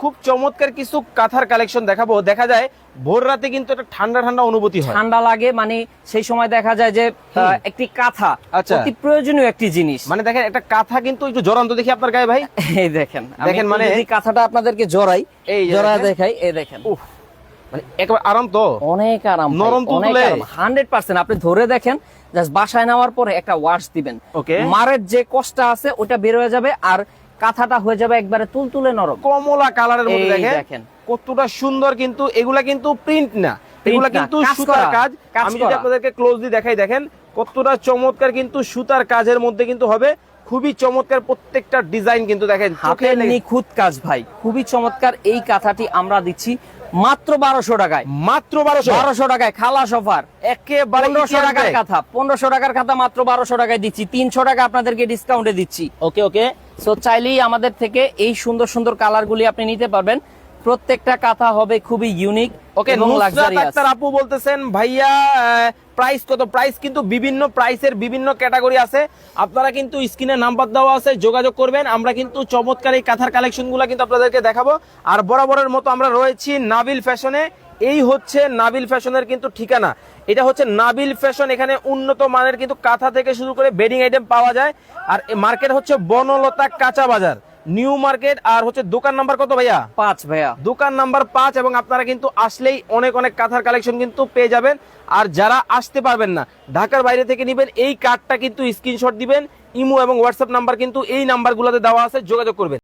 খুব চমৎকার কিছু কাঁথার কালেকশন দেখাবো। দেখা যায় ভোর রাতে কিন্তু একটা ঠান্ডা ঠান্ডা অনুভূতি হয়, ঠান্ডা লাগে, মানে সেই সময় দেখা যায় যে একটি কাঁথা আচ্ছা। অতি প্রয়োজনীয় একটি জিনিস। মানে দেখেন একটা কাঁথা কিন্তু একটু জড়ান্ত দেখি আপনার গায়ে ভাই। এই দেখেন দেখেন, মানে যদি কাঁথাটা আপনাদেরকে জড়াই, এই যে জড়া দেখেন। দেখাই, এই দেখেন উফ, মানে একেবারে আরাম তো, অনেক আরাম, নরম তো অনেক তুলে। আরাম 100%। আপনি ধরে দেখেন, জাস্ট বাসায় নেওয়ার পরে একটা ওয়াশ দিবেন, ওকে। মারের যে কষ্ট আছে ওটা বের হয়ে যাবে, আর কাঁথাটা হয়ে যাবে একবারে তুলতুলে নরম। কমলা কালারের মধ্যে এই দেখেন দেখেন কতটা সুন্দর। কিন্তু এগুলা কিন্তু প্রিন্ট না, এগুলা না, কিন্তু কাজ সুতার করা, কাজ। কাজ আমি যদি করা। আপনাদেরকে ক্লোজলি দেখাই, দেখেন কতটা চমৎকার কিন্তু সুতার কাজের মধ্যে কিন্তু হবে। খুবই চমৎকার প্রত্যেকটা ডিজাইন কিন্তু দেখেন চোখে হাতের লেগে- নিখুঁত কাজ ভাই, খুবই চমৎকার। এই কাঁথাটি আমরা দিচ্ছি মাত্র 1200 টাকায়। মাত্র 1200 1200 টাকায় খালাস অফার। একেবারে 1500 টাকার কাঁথা, 1500 টাকার কাঁথা মাত্র 1200 টাকায় দিচ্ছি, 300 টাকা আপনাদেরকে ডিসকাউন্টে দিচ্ছি। ওকে ওকে, সো চাইলেই আমাদের থেকে এই সুন্দর সুন্দর কালারগুলি আপনি নিতে পারবেন। প্রত্যেকটা কাঁথা হবে খুবই ইউনিক ওকে। এবং নুসরাত লাক্সারিয়াস। আক্তার আপু বলতেছেন ভাইয়া প্রাইস কত? প্রাইস কিন্তু বিভিন্ন প্রাইসের বিভিন্ন ক্যাটাগরি আছে। আপনারা কিন্তু স্ক্রিনে নাম্বার দেওয়া আছে, যোগাযোগ করবেন। আমরা কিন্তু চমৎকার এই কাঁথার কালেকশনগুলো কিন্তু আপনাদেরকে দেখাবো। আর বরাবরের মতো আমরা রয়েছি নাবিল ফ্যাশনে। এই হচ্ছে নাবিল ফ্যাশনের কিন্তু ঠিকানা, এটা হচ্ছে নাবিল ফ্যাশন। এখানে উন্নত মানের কিন্তু কাঁথা থেকে শুরু করে বেডিং আইটেম পাওয়া যায়। আর মার্কেট হচ্ছে বনলতা কাঁচা বাজার, নিউ মার্কেট। আর হচ্ছে দোকান নাম্বার কত ভাইয়া? 5 ভাইয়া। দোকান নাম্বার 5। এবং আপনারা কিন্তু আসলেই অনেক অনেক কাঁথার কালেকশন কিন্তু পেয়ে যাবেন। আর যারা আসতে পারবেন না, ঢাকার বাইরে থেকে নিবেন, এই কার্ডটা কিন্তু স্ক্রিনশট দিবেন। ইমো এবং হোয়াটসঅ্যাপ নাম্বার কিন্তু এই নাম্বারগুলোতে দেওয়া আছে, যোগাযোগ করবেন।